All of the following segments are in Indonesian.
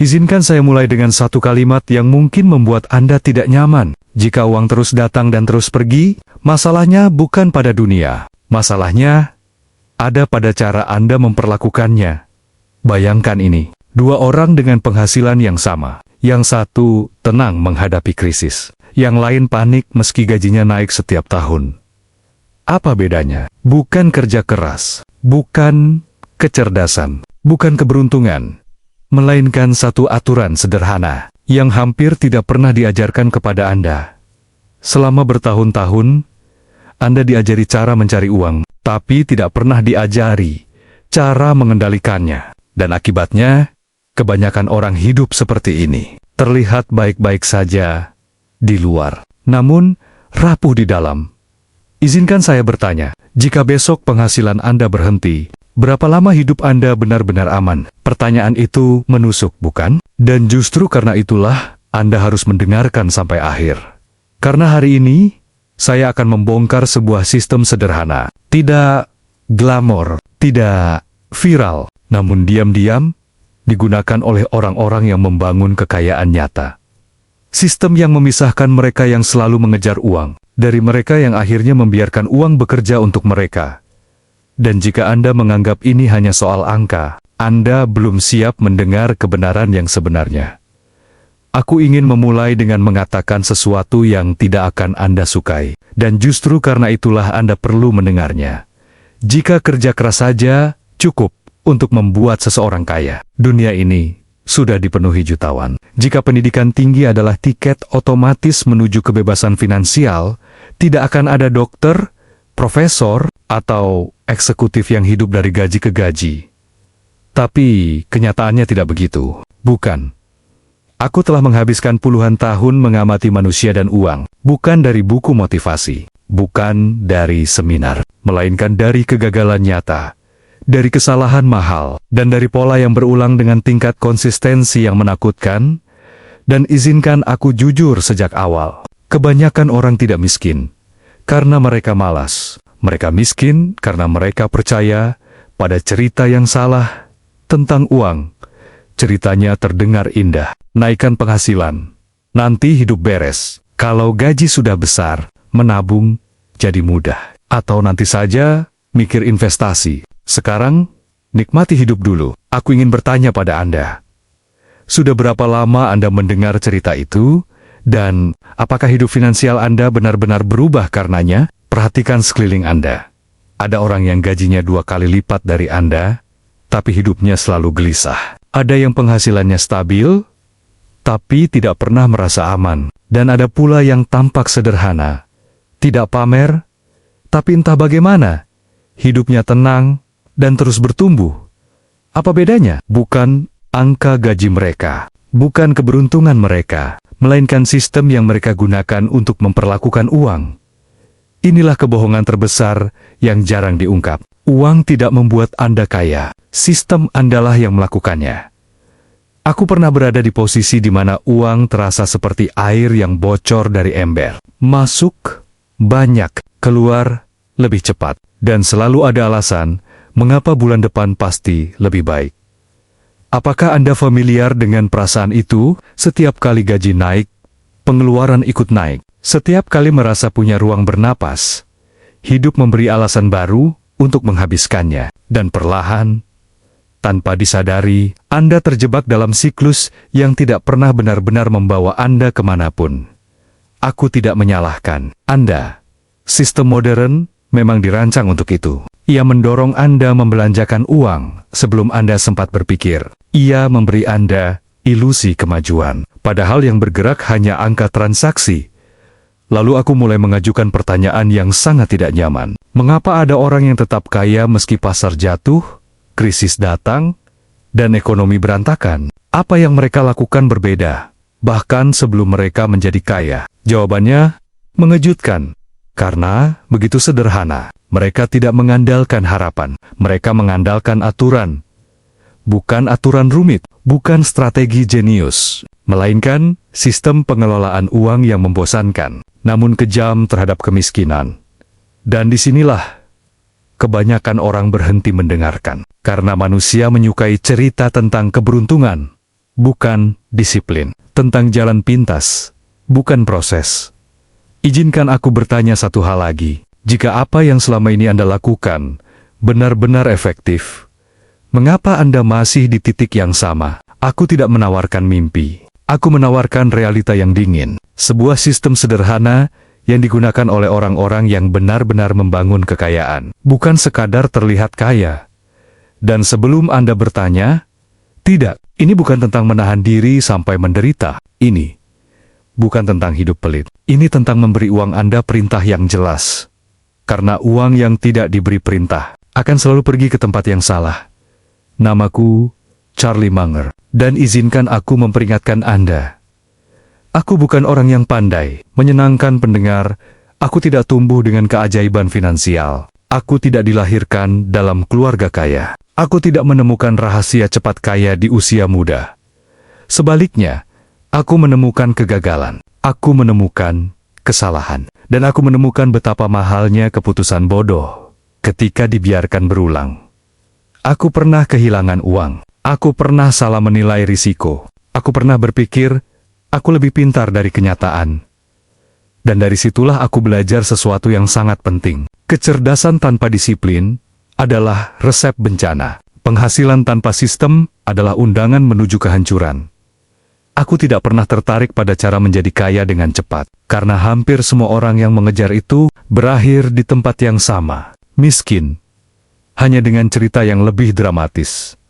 Izinkan saya mulai dengan satu kalimat yang mungkin membuat Anda tidak nyaman. Jika uang terus datang dan terus pergi, masalahnya bukan pada dunia. Masalahnya ada pada cara Anda memperlakukannya. Bayangkan ini, dua orang dengan penghasilan yang sama. Yang satu tenang menghadapi krisis. Yang lain panik meski gajinya naik setiap tahun. Apa bedanya? Bukan kerja keras, bukan kecerdasan, bukan keberuntungan, melainkan satu aturan sederhana yang hampir tidak pernah diajarkan kepada Anda. Selama bertahun-tahun, Anda diajari cara mencari uang, tapi tidak pernah diajari cara mengendalikannya. Dan akibatnya, kebanyakan orang hidup seperti ini. Terlihat baik-baik saja di luar, namun rapuh di dalam. Izinkan saya bertanya, jika besok penghasilan Anda berhenti, berapa lama hidup Anda benar-benar aman? Pertanyaan itu menusuk, bukan? Dan justru karena itulah Anda harus mendengarkan sampai akhir. Karena hari ini, saya akan membongkar sebuah sistem sederhana. Tidak glamor, tidak viral, namun diam-diam digunakan oleh orang-orang yang membangun kekayaan nyata. Sistem yang memisahkan mereka yang selalu mengejar uang, dari mereka yang akhirnya membiarkan uang bekerja untuk mereka. Dan jika Anda menganggap ini hanya soal angka, Anda belum siap mendengar kebenaran yang sebenarnya. Aku ingin memulai dengan mengatakan sesuatu yang tidak akan Anda sukai, dan justru karena itulah Anda perlu mendengarnya. Jika kerja keras saja cukup untuk membuat seseorang kaya, dunia ini sudah dipenuhi jutawan. Jika pendidikan tinggi adalah tiket otomatis menuju kebebasan finansial, tidak akan ada dokter, profesor, atau eksekutif yang hidup dari gaji ke gaji. Tapi kenyataannya tidak begitu, bukan? Aku telah menghabiskan puluhan tahun mengamati manusia dan uang, bukan dari buku motivasi, bukan dari seminar, melainkan dari kegagalan nyata, dari kesalahan mahal, dan dari pola yang berulang dengan tingkat konsistensi yang menakutkan. Dan izinkan aku jujur sejak awal, kebanyakan orang tidak miskin karena mereka malas. Mereka miskin karena mereka percaya pada cerita yang salah tentang uang. Ceritanya terdengar indah, naikkan penghasilan, nanti hidup beres. Kalau gaji sudah besar, menabung jadi mudah. Atau nanti saja mikir investasi. Sekarang, nikmati hidup dulu. Aku ingin bertanya pada Anda. Sudah berapa lama Anda mendengar cerita itu? Dan apakah hidup finansial Anda benar-benar berubah karenanya? Perhatikan sekeliling Anda. Ada orang yang gajinya 2 kali lipat dari Anda, tapi hidupnya selalu gelisah. Ada yang penghasilannya stabil, tapi tidak pernah merasa aman. Dan ada pula yang tampak sederhana, tidak pamer, tapi entah bagaimana, hidupnya tenang dan terus bertumbuh. Apa bedanya? Bukan angka gaji mereka, bukan keberuntungan mereka, melainkan sistem yang mereka gunakan untuk memperlakukan uang. Inilah kebohongan terbesar yang jarang diungkap. Uang tidak membuat Anda kaya, sistem Andalah yang melakukannya. Aku pernah berada di posisi di mana uang terasa seperti air yang bocor dari ember. Masuk banyak, keluar lebih cepat, dan selalu ada alasan mengapa bulan depan pasti lebih baik. Apakah Anda familiar dengan perasaan itu? Setiap kali gaji naik, pengeluaran ikut naik. Setiap kali merasa punya ruang bernapas, hidup memberi alasan baru untuk menghabiskannya. Dan perlahan, tanpa disadari, Anda terjebak dalam siklus yang tidak pernah benar-benar membawa Anda kemanapun. Aku tidak menyalahkan Anda. Sistem modern memang dirancang untuk itu. Ia mendorong Anda membelanjakan uang sebelum Anda sempat berpikir. Ia memberi Anda ilusi kemajuan, padahal yang bergerak hanya angka transaksi. Lalu aku mulai mengajukan pertanyaan yang sangat tidak nyaman. Mengapa ada orang yang tetap kaya meski pasar jatuh, krisis datang, dan ekonomi berantakan? Apa yang mereka lakukan berbeda, bahkan sebelum mereka menjadi kaya? Jawabannya mengejutkan. Karena begitu sederhana, mereka tidak mengandalkan harapan, mereka mengandalkan aturan. Bukan aturan rumit, bukan strategi jenius, melainkan sistem pengelolaan uang yang membosankan, namun kejam terhadap kemiskinan. Dan disinilah kebanyakan orang berhenti mendengarkan, karena manusia menyukai cerita tentang keberuntungan, bukan disiplin. Tentang jalan pintas, bukan proses. Izinkan aku bertanya satu hal lagi. Jika apa yang selama ini Anda lakukan benar-benar efektif, mengapa Anda masih di titik yang sama? Aku tidak menawarkan mimpi. Aku menawarkan realita yang dingin. Sebuah sistem sederhana yang digunakan oleh orang-orang yang benar-benar membangun kekayaan. Bukan sekadar terlihat kaya. Dan sebelum Anda bertanya, tidak, ini bukan tentang menahan diri sampai menderita. Ini bukan tentang hidup pelit. Ini tentang memberi uang Anda perintah yang jelas. Karena uang yang tidak diberi perintah akan selalu pergi ke tempat yang salah. Namaku Charlie Munger. Dan izinkan aku memperingatkan Anda. Aku bukan orang yang pandai, menyenangkan pendengar. Aku tidak tumbuh dengan keajaiban finansial. Aku tidak dilahirkan dalam keluarga kaya. Aku tidak menemukan rahasia cepat kaya di usia muda. Sebaliknya, aku menemukan kegagalan. Aku menemukan kesalahan. Dan aku menemukan betapa mahalnya keputusan bodoh ketika dibiarkan berulang. Aku pernah kehilangan uang. Aku pernah salah menilai risiko. Aku pernah berpikir, aku lebih pintar dari kenyataan. Dan dari situlah aku belajar sesuatu yang sangat penting. Kecerdasan tanpa disiplin adalah resep bencana. Penghasilan tanpa sistem adalah undangan menuju kehancuran. Aku tidak pernah tertarik pada cara menjadi kaya dengan cepat. Karena hampir semua orang yang mengejar itu berakhir di tempat yang sama. Miskin. Hanya dengan cerita yang lebih dramatis.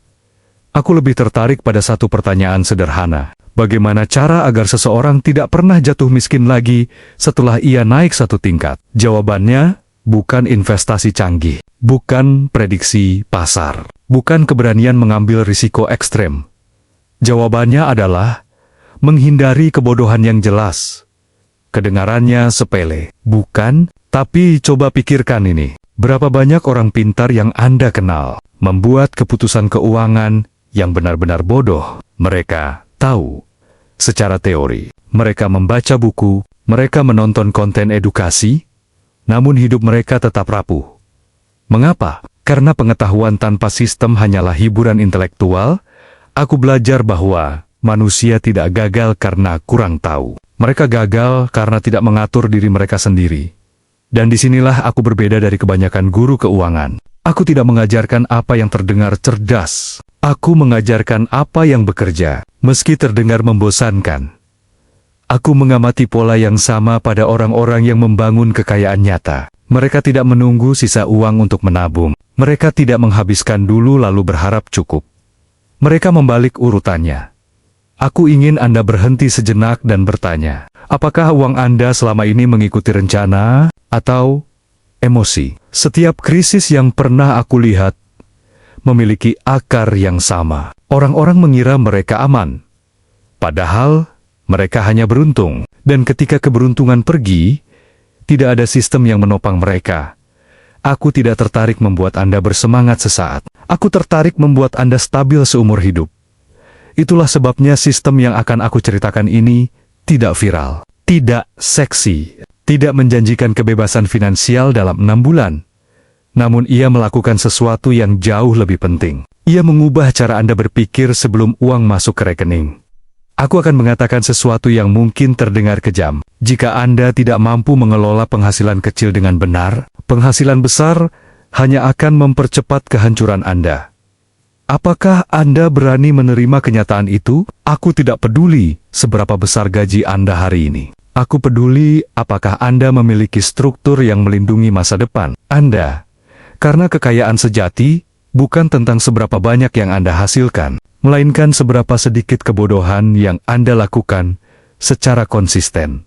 Aku lebih tertarik pada satu pertanyaan sederhana. Bagaimana cara agar seseorang tidak pernah jatuh miskin lagi setelah ia naik satu tingkat? Jawabannya, bukan investasi canggih, bukan prediksi pasar, bukan keberanian mengambil risiko ekstrem. Jawabannya adalah menghindari kebodohan yang jelas. Kedengarannya sepele, bukan? Tapi coba pikirkan ini. Berapa banyak orang pintar yang Anda kenal membuat keputusan keuangan yang benar-benar bodoh? Mereka tahu secara teori, mereka membaca buku, mereka menonton konten edukasi, namun hidup mereka tetap rapuh. Mengapa? Karena pengetahuan tanpa sistem hanyalah hiburan intelektual. Aku belajar bahwa manusia tidak gagal karena kurang tahu. Mereka gagal karena tidak mengatur diri mereka sendiri. Dan disinilah aku berbeda dari kebanyakan guru keuangan. Aku tidak mengajarkan apa yang terdengar cerdas. Aku mengajarkan apa yang bekerja, meski terdengar membosankan. Aku mengamati pola yang sama pada orang-orang yang membangun kekayaan nyata. Mereka tidak menunggu sisa uang untuk menabung. Mereka tidak menghabiskan dulu lalu berharap cukup. Mereka membalik urutannya. Aku ingin Anda berhenti sejenak dan bertanya, apakah uang Anda selama ini mengikuti rencana atau emosi? Setiap krisis yang pernah aku lihat memiliki akar yang sama. Orang-orang mengira mereka aman. Padahal, mereka hanya beruntung. Dan ketika keberuntungan pergi, tidak ada sistem yang menopang mereka. Aku tidak tertarik membuat Anda bersemangat sesaat. Aku tertarik membuat Anda stabil seumur hidup. Itulah sebabnya sistem yang akan aku ceritakan ini tidak viral, tidak seksi, tidak menjanjikan kebebasan finansial dalam 6 bulan. Namun ia melakukan sesuatu yang jauh lebih penting. Ia mengubah cara Anda berpikir sebelum uang masuk ke rekening. Aku akan mengatakan sesuatu yang mungkin terdengar kejam. Jika Anda tidak mampu mengelola penghasilan kecil dengan benar, penghasilan besar hanya akan mempercepat kehancuran Anda. Apakah Anda berani menerima kenyataan itu? Aku tidak peduli seberapa besar gaji Anda hari ini. Aku peduli apakah Anda memiliki struktur yang melindungi masa depan Anda. Karena kekayaan sejati bukan tentang seberapa banyak yang Anda hasilkan, melainkan seberapa sedikit kebodohan yang Anda lakukan secara konsisten.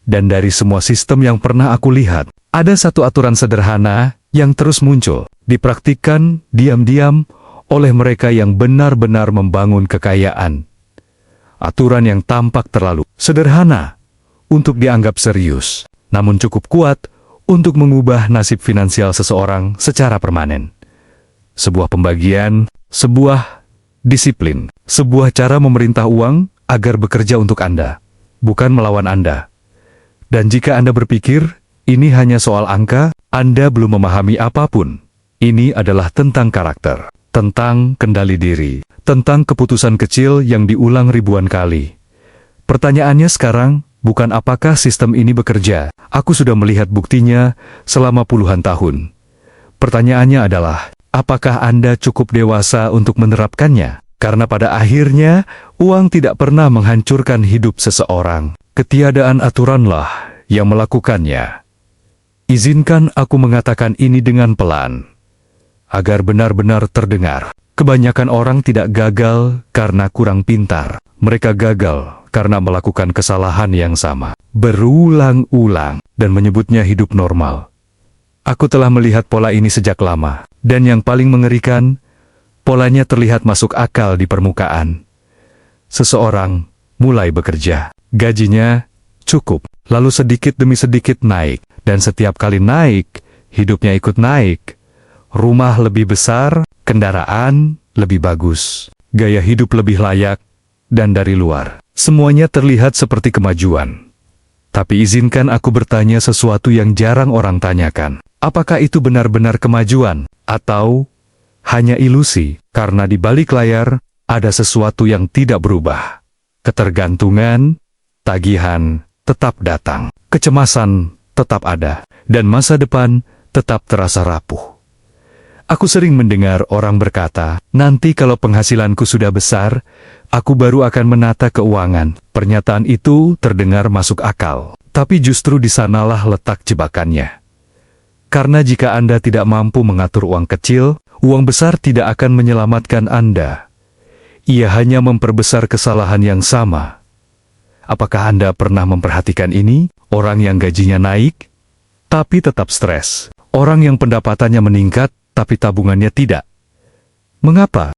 Dan dari semua sistem yang pernah aku lihat, ada satu aturan sederhana yang terus muncul, dipraktikkan diam-diam oleh mereka yang benar-benar membangun kekayaan. Aturan yang tampak terlalu sederhana untuk dianggap serius, namun cukup kuat untuk mengubah nasib finansial seseorang secara permanen. Sebuah pembagian, sebuah disiplin, sebuah cara memerintah uang agar bekerja untuk Anda, bukan melawan Anda. Dan jika Anda berpikir, ini hanya soal angka, Anda belum memahami apapun. Ini adalah tentang karakter. tentang kendali diri, tentang keputusan kecil yang diulang ribuan kali. Pertanyaannya sekarang bukan apakah sistem ini bekerja, aku sudah melihat buktinya selama puluhan tahun. Pertanyaannya adalah, apakah Anda cukup dewasa untuk menerapkannya? Karena pada akhirnya, uang tidak pernah menghancurkan hidup seseorang. Ketiadaan aturanlah yang melakukannya. Izinkan aku mengatakan ini dengan pelan, agar benar-benar terdengar. Kebanyakan orang tidak gagal karena kurang pintar. Mereka gagal karena melakukan kesalahan yang sama, berulang-ulang, dan menyebutnya hidup normal. Aku telah melihat pola ini sejak lama, dan yang paling mengerikan, polanya terlihat masuk akal di permukaan. Seseorang mulai bekerja, gajinya cukup, lalu sedikit demi sedikit naik, dan setiap kali naik, hidupnya ikut naik. Rumah lebih besar, kendaraan lebih bagus, gaya hidup lebih layak, dan dari luar, semuanya terlihat seperti kemajuan. Tapi izinkan aku bertanya sesuatu yang jarang orang tanyakan. Apakah itu benar-benar kemajuan, atau hanya ilusi, karena di balik layar ada sesuatu yang tidak berubah. Ketergantungan, tagihan, tetap datang. Kecemasan tetap ada, dan masa depan tetap terasa rapuh. Aku sering mendengar orang berkata, nanti kalau penghasilanku sudah besar, aku baru akan menata keuangan. Pernyataan itu terdengar masuk akal, tapi justru di sanalah letak jebakannya. Karena jika Anda tidak mampu mengatur uang kecil, uang besar tidak akan menyelamatkan Anda. Ia hanya memperbesar kesalahan yang sama. Apakah Anda pernah memperhatikan ini? Orang yang gajinya naik, tapi tetap stres. Orang yang pendapatannya meningkat, tapi tabungannya tidak. Mengapa?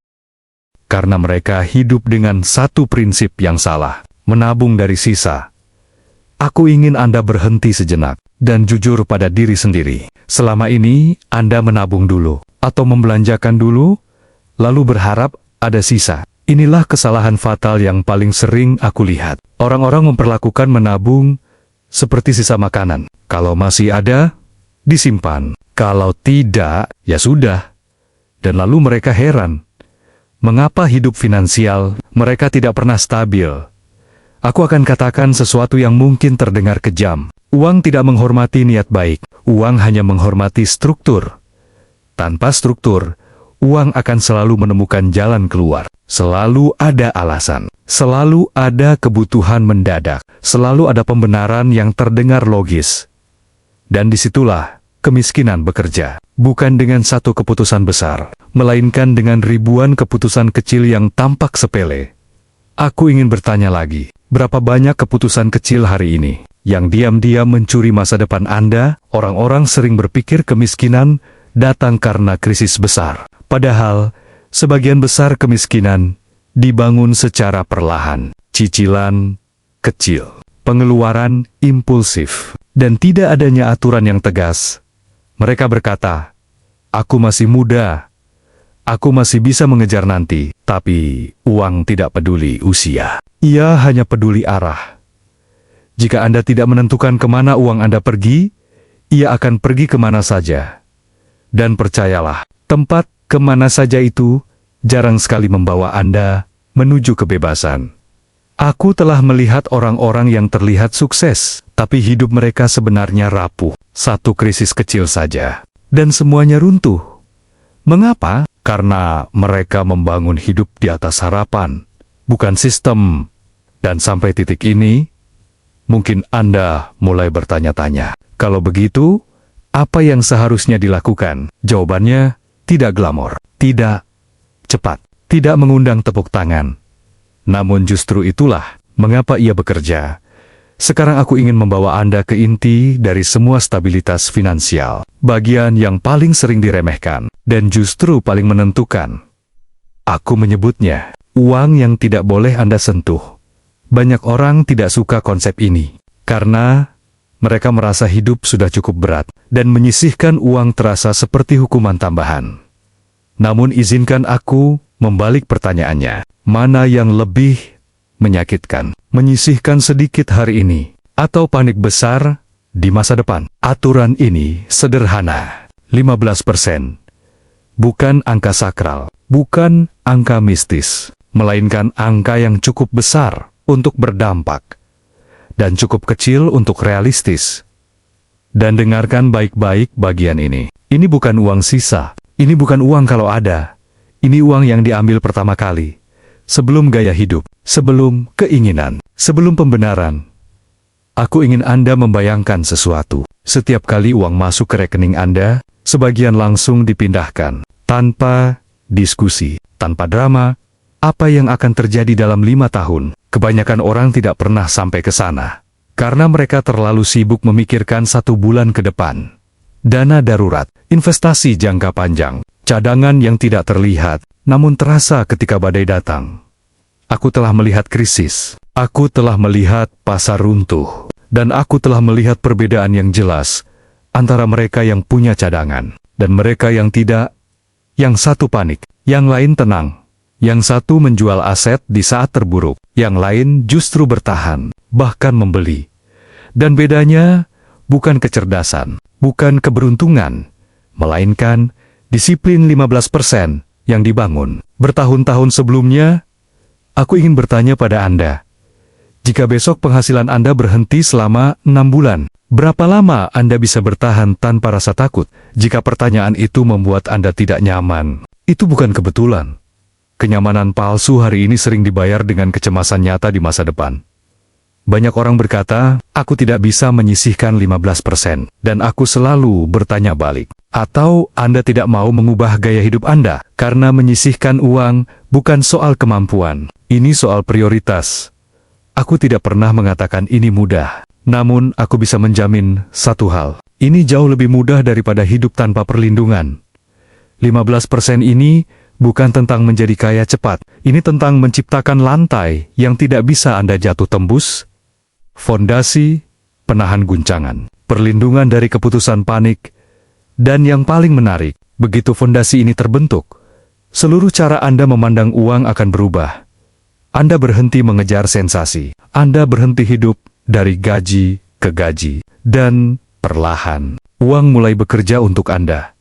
Karena mereka hidup dengan satu prinsip yang salah, menabung dari sisa. Aku ingin Anda berhenti sejenak, dan jujur pada diri sendiri. Selama ini, Anda menabung dulu, atau membelanjakan dulu, lalu berharap ada sisa. Inilah kesalahan fatal yang paling sering aku lihat. Orang-orang memperlakukan menabung seperti sisa makanan. Kalau masih ada, disimpan. Kalau tidak, ya sudah. Dan lalu mereka heran. Mengapa hidup finansial mereka tidak pernah stabil? Aku akan katakan sesuatu yang mungkin terdengar kejam. Uang tidak menghormati niat baik. Uang hanya menghormati struktur. Tanpa struktur, uang akan selalu menemukan jalan keluar. Selalu ada alasan. Selalu ada kebutuhan mendadak. Selalu ada pembenaran yang terdengar logis. Dan disitulah kemiskinan bekerja, bukan dengan satu keputusan besar, melainkan dengan ribuan keputusan kecil yang tampak sepele. Aku ingin bertanya lagi, berapa banyak keputusan kecil hari ini yang diam-diam mencuri masa depan Anda? Orang-orang sering berpikir kemiskinan datang karena krisis besar. Padahal, sebagian besar kemiskinan dibangun secara perlahan, cicilan kecil, pengeluaran impulsif, dan tidak adanya aturan yang tegas. Mereka berkata, aku masih muda, aku masih bisa mengejar nanti, tapi uang tidak peduli usia. Ia hanya peduli arah. Jika Anda tidak menentukan kemana uang Anda pergi, ia akan pergi kemana saja. Dan percayalah, tempat kemana saja itu jarang sekali membawa Anda menuju kebebasan. Aku telah melihat orang-orang yang terlihat sukses, tapi hidup mereka sebenarnya rapuh. Satu krisis kecil saja, dan semuanya runtuh. Mengapa? Karena mereka membangun hidup di atas harapan, bukan sistem. Dan sampai titik ini, mungkin Anda mulai bertanya-tanya, kalau begitu, apa yang seharusnya dilakukan? Jawabannya, tidak glamor, tidak cepat, tidak mengundang tepuk tangan. Namun justru itulah mengapa ia bekerja. Sekarang aku ingin membawa Anda ke inti dari semua stabilitas finansial, bagian yang paling sering diremehkan, dan justru paling menentukan. Aku menyebutnya, uang yang tidak boleh Anda sentuh. Banyak orang tidak suka konsep ini, karena mereka merasa hidup sudah cukup berat, dan menyisihkan uang terasa seperti hukuman tambahan. Namun izinkan aku membalik pertanyaannya, mana yang lebih menyakitkan, menyisihkan sedikit hari ini, atau panik besar di masa depan? Aturan ini sederhana, 15%. bukan angka sakral, bukan angka mistis, melainkan angka yang cukup besar untuk berdampak dan cukup kecil untuk realistis. Dan dengarkan baik-baik bagian ini. Ini bukan uang sisa, ini bukan uang kalau ada. Ini uang yang diambil pertama kali, sebelum gaya hidup, sebelum keinginan, sebelum pembenaran. Aku ingin Anda membayangkan sesuatu. Setiap kali uang masuk ke rekening Anda, sebagian langsung dipindahkan, tanpa diskusi, tanpa drama. Apa yang akan terjadi dalam 5 tahun? Kebanyakan orang tidak pernah sampai ke sana, karena mereka terlalu sibuk memikirkan 1 bulan ke depan. Dana darurat, investasi jangka panjang, cadangan yang tidak terlihat, namun terasa ketika badai datang. Aku telah melihat krisis, aku telah melihat pasar runtuh, dan aku telah melihat perbedaan yang jelas antara mereka yang punya cadangan dan mereka yang tidak. Yang satu panik, yang lain tenang. Yang satu menjual aset di saat terburuk, yang lain justru bertahan, bahkan membeli. Dan bedanya bukan kecerdasan, bukan keberuntungan, melainkan disiplin 15% yang dibangun bertahun-tahun sebelumnya. Aku ingin bertanya pada Anda, jika besok penghasilan Anda berhenti selama 6 bulan, berapa lama Anda bisa bertahan tanpa rasa takut? Jika pertanyaan itu membuat Anda tidak nyaman, itu bukan kebetulan. Kenyamanan palsu hari ini sering dibayar dengan kecemasan nyata di masa depan. Banyak orang berkata, aku tidak bisa menyisihkan 15%, dan aku selalu bertanya balik. Atau Anda tidak mau mengubah gaya hidup Anda, karena menyisihkan uang bukan soal kemampuan, ini soal prioritas. Aku tidak pernah mengatakan ini mudah, namun aku bisa menjamin satu hal. Ini jauh lebih mudah daripada hidup tanpa perlindungan. 15% ini bukan tentang menjadi kaya cepat, ini tentang menciptakan lantai yang tidak bisa Anda jatuh tembus, fondasi, penahan guncangan, perlindungan dari keputusan panik, dan yang paling menarik, begitu fondasi ini terbentuk, seluruh cara Anda memandang uang akan berubah. Anda berhenti mengejar sensasi, Anda berhenti hidup dari gaji ke gaji, dan perlahan, uang mulai bekerja untuk Anda.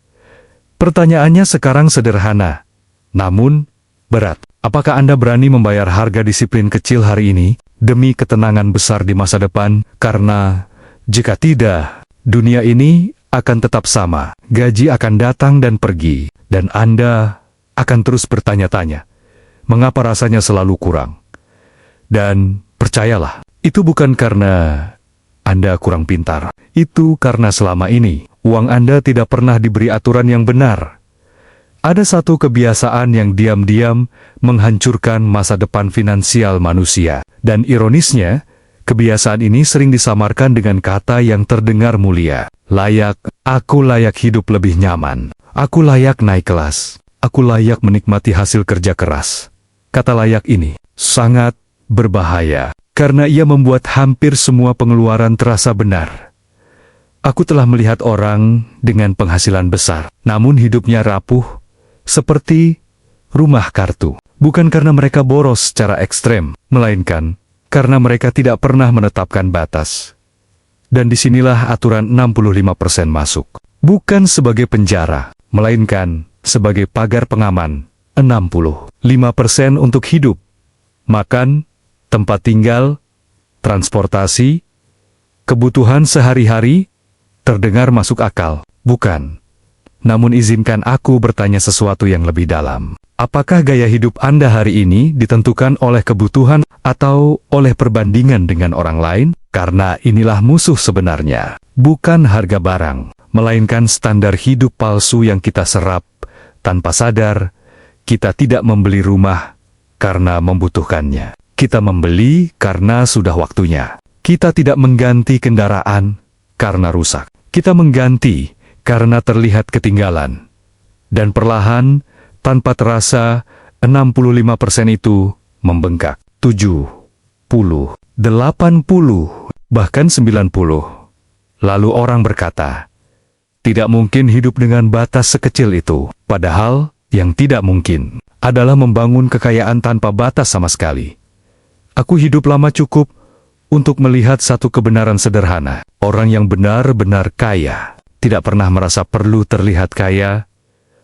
Pertanyaannya sekarang sederhana, namun berat. Apakah Anda berani membayar harga disiplin kecil hari ini demi ketenangan besar di masa depan? Karena jika tidak, dunia ini akan tetap sama. Gaji akan datang dan pergi, dan Anda akan terus bertanya-tanya, mengapa rasanya selalu kurang? Dan percayalah, itu bukan karena Anda kurang pintar. Itu karena selama ini, uang Anda tidak pernah diberi aturan yang benar. Ada satu kebiasaan yang diam-diam menghancurkan masa depan finansial manusia. Dan ironisnya, kebiasaan ini sering disamarkan dengan kata yang terdengar mulia. Layak, aku layak hidup lebih nyaman. Aku layak naik kelas. Aku layak menikmati hasil kerja keras. Kata layak ini sangat berbahaya, karena ia membuat hampir semua pengeluaran terasa benar. Aku telah melihat orang dengan penghasilan besar, namun hidupnya rapuh, seperti rumah kartu. Bukan karena mereka boros secara ekstrem, melainkan karena mereka tidak pernah menetapkan batas. Dan disinilah aturan 65% masuk. Bukan sebagai penjara, melainkan sebagai pagar pengaman. 65% untuk hidup, makan, tempat tinggal, transportasi, kebutuhan sehari-hari. Terdengar masuk akal, bukan? Namun izinkan aku bertanya sesuatu yang lebih dalam. Apakah gaya hidup Anda hari ini ditentukan oleh kebutuhan atau oleh perbandingan dengan orang lain? Karena inilah musuh sebenarnya. Bukan harga barang, melainkan standar hidup palsu yang kita serap. Tanpa sadar, kita tidak membeli rumah karena membutuhkannya. Kita membeli karena sudah waktunya. Kita tidak mengganti kendaraan karena rusak. Kita mengganti karena terlihat ketinggalan. Dan perlahan, tanpa terasa, 65% itu membengkak. 70, 80, bahkan 90. Lalu orang berkata, tidak mungkin hidup dengan batas sekecil itu. Padahal, yang tidak mungkin adalah membangun kekayaan tanpa batas sama sekali. Aku hidup lama cukup untuk melihat satu kebenaran sederhana. Orang yang benar-benar kaya tidak pernah merasa perlu terlihat kaya.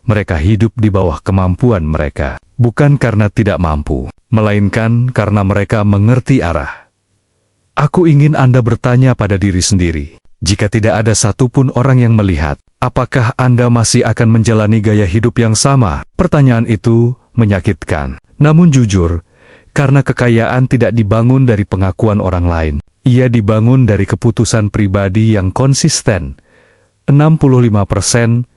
Mereka hidup di bawah kemampuan mereka, bukan karena tidak mampu, melainkan karena mereka mengerti arah. Aku ingin Anda bertanya pada diri sendiri, jika tidak ada satupun orang yang melihat, apakah Anda masih akan menjalani gaya hidup yang sama? Pertanyaan itu menyakitkan, namun jujur, karena kekayaan tidak dibangun dari pengakuan orang lain, ia dibangun dari keputusan pribadi yang konsisten. 65%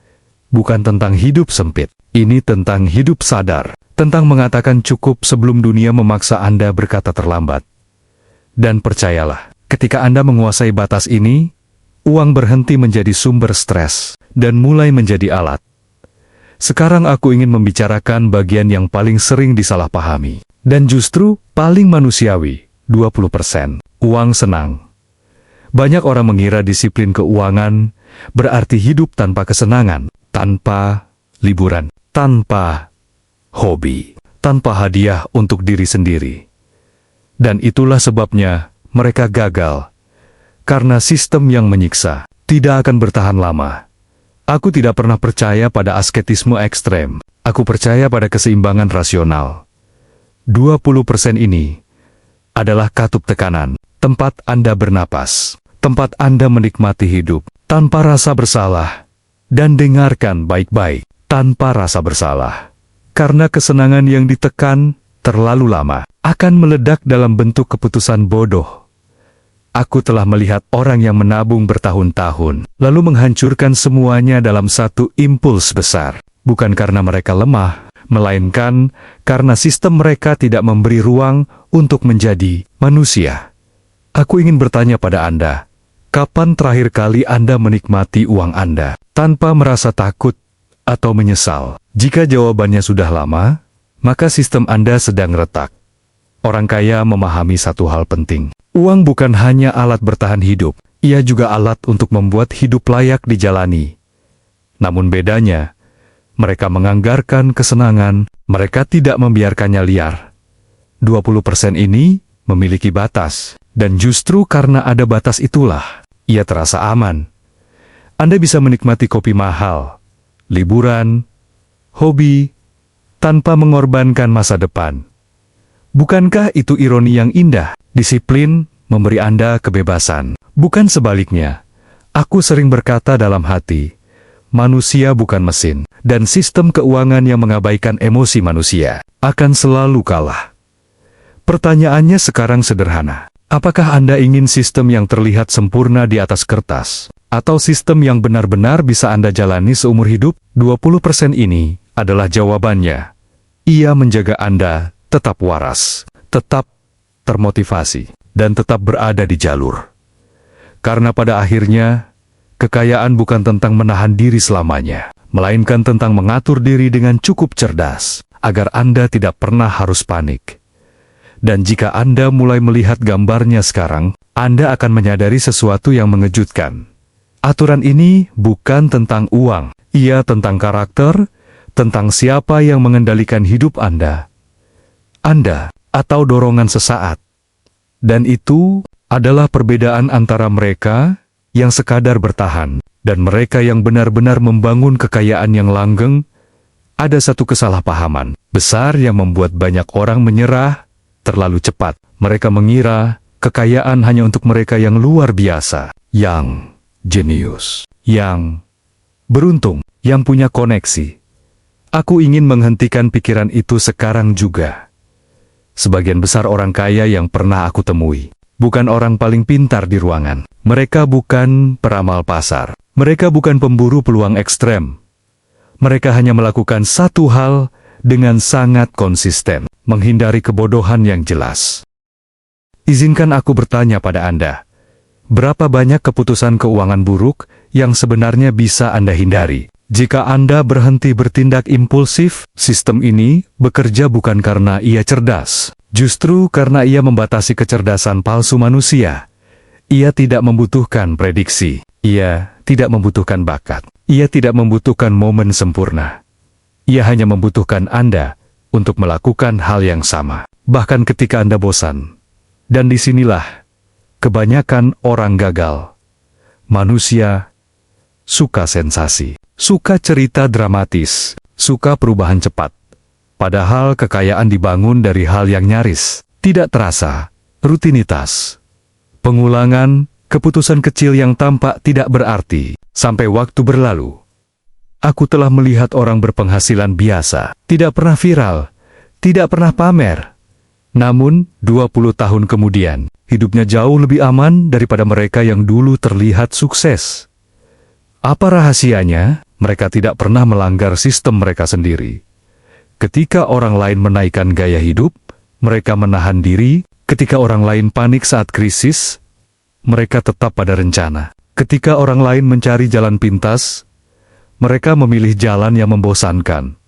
bukan tentang hidup sempit, ini tentang hidup sadar, tentang mengatakan cukup sebelum dunia memaksa Anda berkata terlambat. Dan percayalah, ketika Anda menguasai batas ini, uang berhenti menjadi sumber stres, dan mulai menjadi alat. Sekarang aku ingin membicarakan bagian yang paling sering disalahpahami, dan justru paling manusiawi, 20%. Uang senang. Banyak orang mengira disiplin keuangan berarti hidup tanpa kesenangan, tanpa liburan, tanpa hobi, tanpa hadiah untuk diri sendiri. Dan itulah sebabnya mereka gagal. Karena sistem yang menyiksa tidak akan bertahan lama. Aku tidak pernah percaya pada asketisme ekstrem. Aku percaya pada keseimbangan rasional. 20% ini adalah katup tekanan, tempat Anda bernapas, tempat Anda menikmati hidup tanpa rasa bersalah. Dan dengarkan baik-baik, tanpa rasa bersalah. Karena kesenangan yang ditekan terlalu lama akan meledak dalam bentuk keputusan bodoh. Aku telah melihat orang yang menabung bertahun-tahun, lalu menghancurkan semuanya dalam satu impuls besar. Bukan karena mereka lemah, melainkan karena sistem mereka tidak memberi ruang untuk menjadi manusia. Aku ingin bertanya pada Anda, kapan terakhir kali Anda menikmati uang Anda tanpa merasa takut atau menyesal? Jika jawabannya sudah lama, maka sistem Anda sedang retak. Orang kaya memahami satu hal penting. Uang bukan hanya alat bertahan hidup, ia juga alat untuk membuat hidup layak dijalani. Namun bedanya, mereka menganggarkan kesenangan, mereka tidak membiarkannya liar. 20% ini memiliki batas, dan justru karena ada batas itulah, ia terasa aman. Anda bisa menikmati kopi mahal, liburan, hobi, tanpa mengorbankan masa depan. Bukankah itu ironi yang indah? Disiplin memberi Anda kebebasan. Bukan sebaliknya. Aku sering berkata dalam hati, manusia bukan mesin, dan sistem keuangan yang mengabaikan emosi manusia akan selalu kalah. Pertanyaannya sekarang sederhana. Apakah Anda ingin sistem yang terlihat sempurna di atas kertas, atau sistem yang benar-benar bisa Anda jalani seumur hidup? 20% ini adalah jawabannya. Ia menjaga Anda tetap waras, tetap termotivasi, dan tetap berada di jalur. Karena pada akhirnya, kekayaan bukan tentang menahan diri selamanya, melainkan tentang mengatur diri dengan cukup cerdas, agar Anda tidak pernah harus panik. Dan jika Anda mulai melihat gambarnya sekarang, Anda akan menyadari sesuatu yang mengejutkan. Aturan ini bukan tentang uang, ia tentang karakter, tentang siapa yang mengendalikan hidup Anda, atau dorongan sesaat. Dan itu adalah perbedaan antara mereka yang sekadar bertahan, dan mereka yang benar-benar membangun kekayaan yang langgeng. Ada satu kesalahpahaman besar yang membuat banyak orang menyerah terlalu cepat. Mereka mengira kekayaan hanya untuk mereka yang luar biasa, yang jenius, yang beruntung, yang punya koneksi. Aku ingin menghentikan pikiran itu sekarang juga. Sebagian besar orang kaya yang pernah aku temui, bukan orang paling pintar di ruangan. Mereka bukan peramal pasar. Mereka bukan pemburu peluang ekstrem. Mereka hanya melakukan satu hal dengan sangat konsisten, menghindari kebodohan yang jelas. Izinkan aku bertanya pada Anda, berapa banyak keputusan keuangan buruk yang sebenarnya bisa Anda hindari? Jika Anda berhenti bertindak impulsif, sistem ini bekerja bukan karena ia cerdas, justru karena ia membatasi kecerdasan palsu manusia. Ia tidak membutuhkan prediksi, ia tidak membutuhkan bakat, ia tidak membutuhkan momen sempurna. Ia hanya membutuhkan Anda untuk melakukan hal yang sama, bahkan ketika Anda bosan. Dan disinilah kebanyakan orang gagal. Manusia suka sensasi, suka cerita dramatis, suka perubahan cepat. Padahal kekayaan dibangun dari hal yang nyaris, tidak terasa, rutinitas. Pengulangan, keputusan kecil yang tampak tidak berarti, sampai waktu berlalu. Aku telah melihat orang berpenghasilan biasa, tidak pernah viral, tidak pernah pamer. Namun, 20 tahun kemudian, hidupnya jauh lebih aman daripada mereka yang dulu terlihat sukses. Apa rahasianya? Mereka tidak pernah melanggar sistem mereka sendiri. Ketika orang lain menaikkan gaya hidup, mereka menahan diri. Ketika orang lain panik saat krisis, mereka tetap pada rencana. Ketika orang lain mencari jalan pintas, mereka memilih jalan yang membosankan.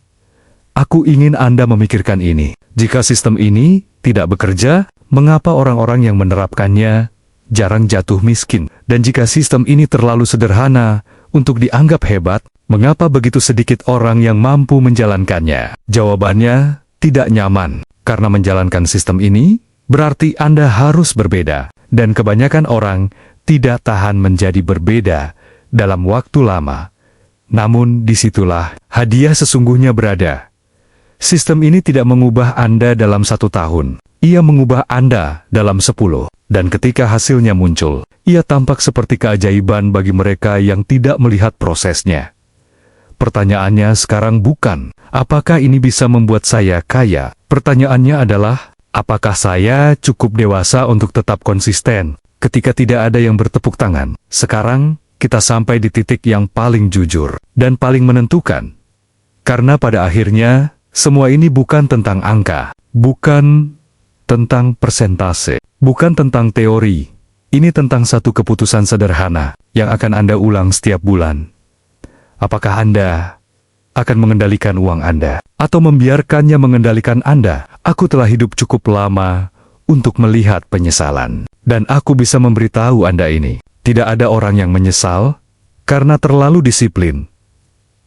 Aku ingin Anda memikirkan ini. Jika sistem ini tidak bekerja, mengapa orang-orang yang menerapkannya jarang jatuh miskin? Dan jika sistem ini terlalu sederhana untuk dianggap hebat, mengapa begitu sedikit orang yang mampu menjalankannya? Jawabannya, tidak nyaman. Karena menjalankan sistem ini, berarti Anda harus berbeda. Dan kebanyakan orang tidak tahan menjadi berbeda dalam waktu lama. Namun disitulah hadiah sesungguhnya berada. Sistem ini tidak mengubah Anda dalam 1 tahun. Ia mengubah Anda dalam 10. Dan ketika hasilnya muncul, ia tampak seperti keajaiban bagi mereka yang tidak melihat prosesnya. Pertanyaannya sekarang bukan, apakah ini bisa membuat saya kaya? Pertanyaannya adalah, apakah saya cukup dewasa untuk tetap konsisten ketika tidak ada yang bertepuk tangan? Sekarang, kita sampai di titik yang paling jujur dan paling menentukan. Karena pada akhirnya, semua ini bukan tentang angka, bukan tentang persentase, bukan tentang teori. Ini tentang satu keputusan sederhana yang akan Anda ulang setiap bulan. Apakah Anda akan mengendalikan uang Anda atau membiarkannya mengendalikan Anda? Aku telah hidup cukup lama untuk melihat penyesalan. Dan aku bisa memberitahu Anda ini, tidak ada orang yang menyesal karena terlalu disiplin.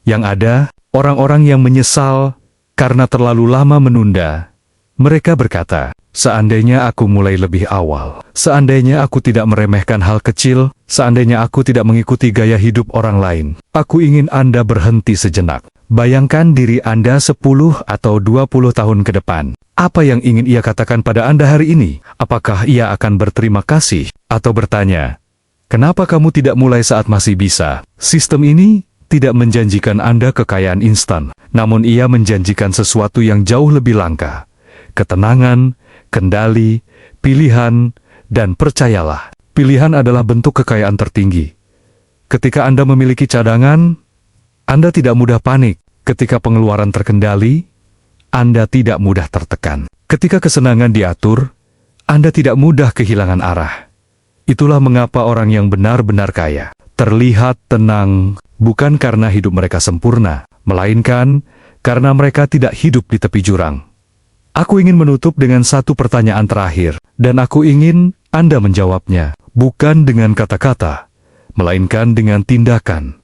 Yang ada, orang-orang yang menyesal karena terlalu lama menunda. Mereka berkata, seandainya aku mulai lebih awal, seandainya aku tidak meremehkan hal kecil, seandainya aku tidak mengikuti gaya hidup orang lain. Aku ingin Anda berhenti sejenak. Bayangkan diri Anda 10 atau 20 tahun ke depan. Apa yang ingin ia katakan pada Anda hari ini? Apakah ia akan berterima kasih? Atau bertanya, kenapa kamu tidak mulai saat masih bisa? Sistem ini tidak menjanjikan Anda kekayaan instan, namun ia menjanjikan sesuatu yang jauh lebih langka. Ketenangan, kendali, pilihan, dan percayalah, pilihan adalah bentuk kekayaan tertinggi. Ketika Anda memiliki cadangan, Anda tidak mudah panik. Ketika pengeluaran terkendali, Anda tidak mudah tertekan. Ketika kesenangan diatur, Anda tidak mudah kehilangan arah. Itulah mengapa orang yang benar-benar kaya terlihat tenang, bukan karena hidup mereka sempurna, melainkan karena mereka tidak hidup di tepi jurang. Aku ingin menutup dengan satu pertanyaan terakhir, dan aku ingin Anda menjawabnya, bukan dengan kata-kata, melainkan dengan tindakan.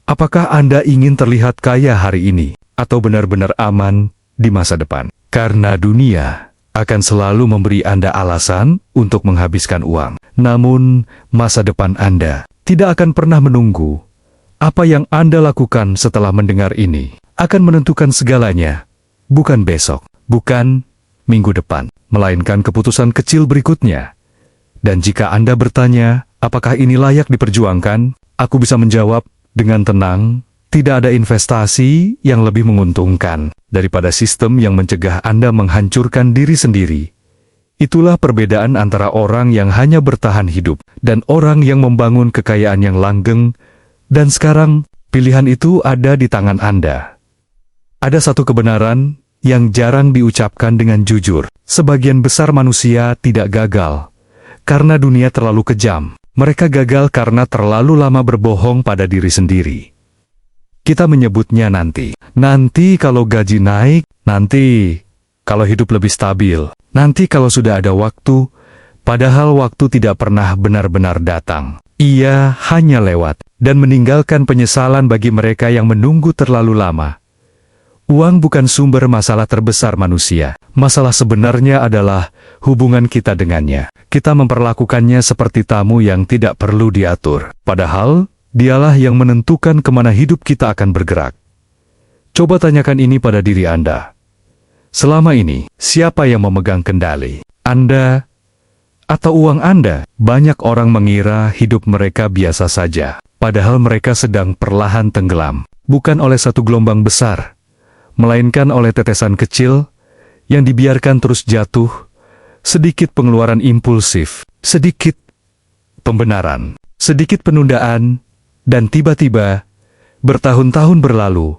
Apakah Anda ingin terlihat kaya hari ini, atau benar-benar aman di masa depan? Karena dunia akan selalu memberi Anda alasan untuk menghabiskan uang. Namun, masa depan Anda tidak akan pernah menunggu. Apa yang Anda lakukan setelah mendengar ini akan menentukan segalanya, bukan besok, bukan minggu depan, melainkan keputusan kecil berikutnya. Dan jika Anda bertanya, apakah ini layak diperjuangkan? Aku bisa menjawab dengan tenang, tidak ada investasi yang lebih menguntungkan daripada sistem yang mencegah Anda menghancurkan diri sendiri. Itulah perbedaan antara orang yang hanya bertahan hidup dan orang yang membangun kekayaan yang langgeng. Dan sekarang, pilihan itu ada di tangan Anda. Ada satu kebenaran yang jarang diucapkan dengan jujur. Sebagian besar manusia tidak gagal karena dunia terlalu kejam. Mereka gagal karena terlalu lama berbohong pada diri sendiri. Kita menyebutnya nanti. Nanti kalau gaji naik, nanti kalau hidup lebih stabil, nanti kalau sudah ada waktu, padahal waktu tidak pernah benar-benar datang. Ia hanya lewat dan meninggalkan penyesalan bagi mereka yang menunggu terlalu lama. Uang bukan sumber masalah terbesar manusia. Masalah sebenarnya adalah hubungan kita dengannya. Kita memperlakukannya seperti tamu yang tidak perlu diatur. Padahal, Dialah yang menentukan kemana hidup kita akan bergerak. Coba tanyakan ini pada diri Anda. Selama ini, siapa yang memegang kendali? Anda atau uang Anda? Banyak orang mengira hidup mereka biasa saja, padahal mereka sedang perlahan tenggelam. Bukan oleh satu gelombang besar, melainkan oleh tetesan kecil yang dibiarkan terus jatuh, sedikit pengeluaran impulsif, sedikit pembenaran, sedikit penundaan, dan tiba-tiba, bertahun-tahun berlalu.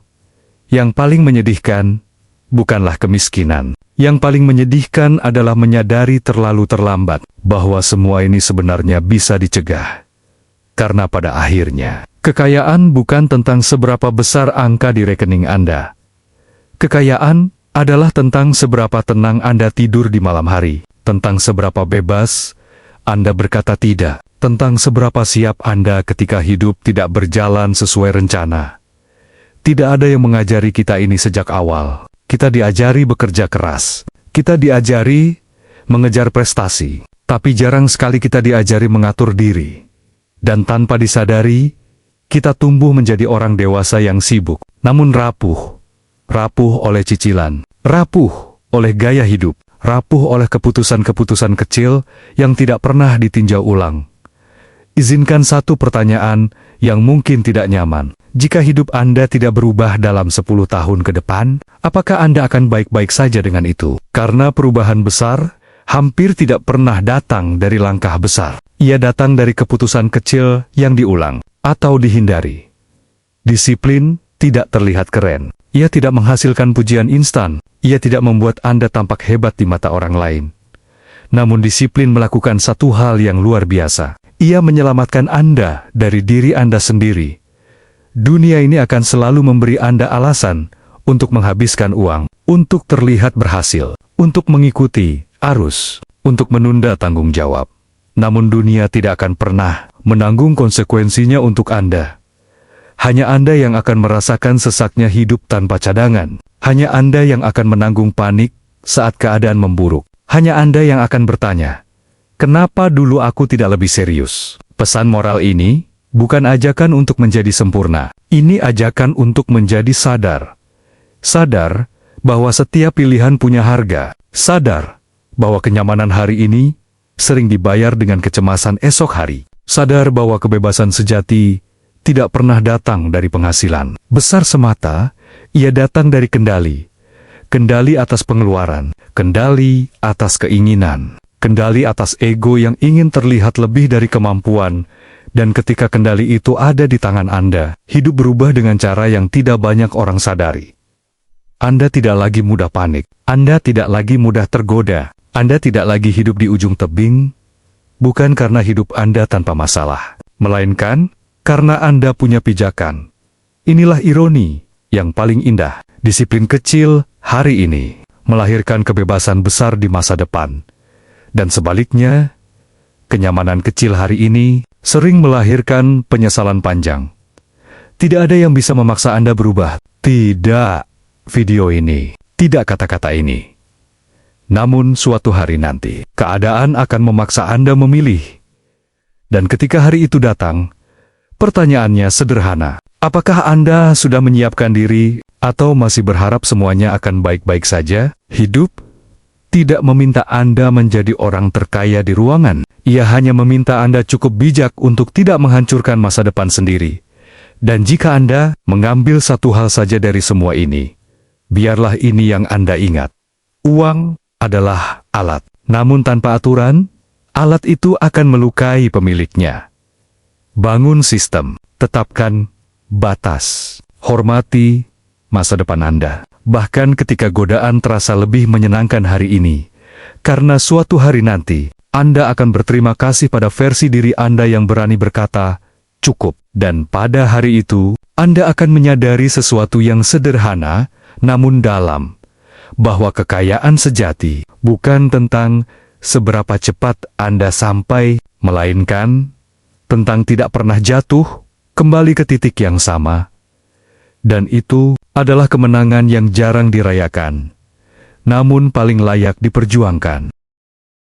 Yang paling menyedihkan bukanlah kemiskinan. Yang paling menyedihkan adalah menyadari terlalu terlambat bahwa semua ini sebenarnya bisa dicegah. Karena pada akhirnya, kekayaan bukan tentang seberapa besar angka di rekening Anda. Kekayaan adalah tentang seberapa tenang Anda tidur di malam hari, tentang seberapa bebas Anda berkata tidak, tentang seberapa siap Anda ketika hidup tidak berjalan sesuai rencana. Tidak ada yang mengajari kita ini sejak awal. Kita diajari bekerja keras. Kita diajari mengejar prestasi. Tapi jarang sekali kita diajari mengatur diri. Dan tanpa disadari, kita tumbuh menjadi orang dewasa yang sibuk, namun rapuh. Rapuh oleh cicilan. Rapuh oleh gaya hidup. Rapuh oleh keputusan-keputusan kecil yang tidak pernah ditinjau ulang. Izinkan satu pertanyaan yang mungkin tidak nyaman. Jika hidup Anda tidak berubah dalam 10 tahun ke depan, apakah Anda akan baik-baik saja dengan itu? Karena perubahan besar hampir tidak pernah datang dari langkah besar. Ia datang dari keputusan kecil yang diulang atau dihindari. Disiplin tidak terlihat keren. Ia tidak menghasilkan pujian instan. Ia tidak membuat Anda tampak hebat di mata orang lain. Namun disiplin melakukan satu hal yang luar biasa. Ia menyelamatkan Anda dari diri Anda sendiri. Dunia ini akan selalu memberi Anda alasan untuk menghabiskan uang, untuk terlihat berhasil, untuk mengikuti arus, untuk menunda tanggung jawab. Namun dunia tidak akan pernah menanggung konsekuensinya untuk Anda. Hanya Anda yang akan merasakan sesaknya hidup tanpa cadangan. Hanya Anda yang akan menanggung panik saat keadaan memburuk. Hanya Anda yang akan bertanya, kenapa dulu aku tidak lebih serius? Pesan moral ini bukan ajakan untuk menjadi sempurna. Ini ajakan untuk menjadi sadar. Sadar bahwa setiap pilihan punya harga. Sadar bahwa kenyamanan hari ini sering dibayar dengan kecemasan esok hari. Sadar bahwa kebebasan sejati tidak pernah datang dari penghasilan besar semata. Ia datang dari kendali. Kendali atas pengeluaran. Kendali atas keinginan. Kendali atas ego yang ingin terlihat lebih dari kemampuan. Dan ketika kendali itu ada di tangan Anda, hidup berubah dengan cara yang tidak banyak orang sadari. Anda tidak lagi mudah panik. Anda tidak lagi mudah tergoda. Anda tidak lagi hidup di ujung tebing, bukan karena hidup Anda tanpa masalah, melainkan karena Anda punya pijakan. Inilah ironi yang paling indah. Disiplin kecil hari ini melahirkan kebebasan besar di masa depan. Dan sebaliknya, kenyamanan kecil hari ini sering melahirkan penyesalan panjang. Tidak ada yang bisa memaksa Anda berubah. Tidak video ini, tidak kata-kata ini. Namun suatu hari nanti, keadaan akan memaksa Anda memilih. Dan ketika hari itu datang, pertanyaannya sederhana. Apakah Anda sudah menyiapkan diri atau masih berharap semuanya akan baik-baik saja? Hidup tidak meminta Anda menjadi orang terkaya di ruangan. Ia hanya meminta Anda cukup bijak untuk tidak menghancurkan masa depan sendiri. Dan jika Anda mengambil satu hal saja dari semua ini, biarlah ini yang Anda ingat. Uang adalah alat. Namun tanpa aturan, alat itu akan melukai pemiliknya. Bangun sistem. Tetapkan batas. Hormati masa depan Anda. Bahkan ketika godaan terasa lebih menyenangkan hari ini. Karena suatu hari nanti, Anda akan berterima kasih pada versi diri Anda yang berani berkata, cukup. Dan pada hari itu, Anda akan menyadari sesuatu yang sederhana, namun dalam. Bahwa kekayaan sejati bukan tentang seberapa cepat Anda sampai, melainkan tentang tidak pernah jatuh, kembali ke titik yang sama. Dan itu adalah kemenangan yang jarang dirayakan, namun paling layak diperjuangkan.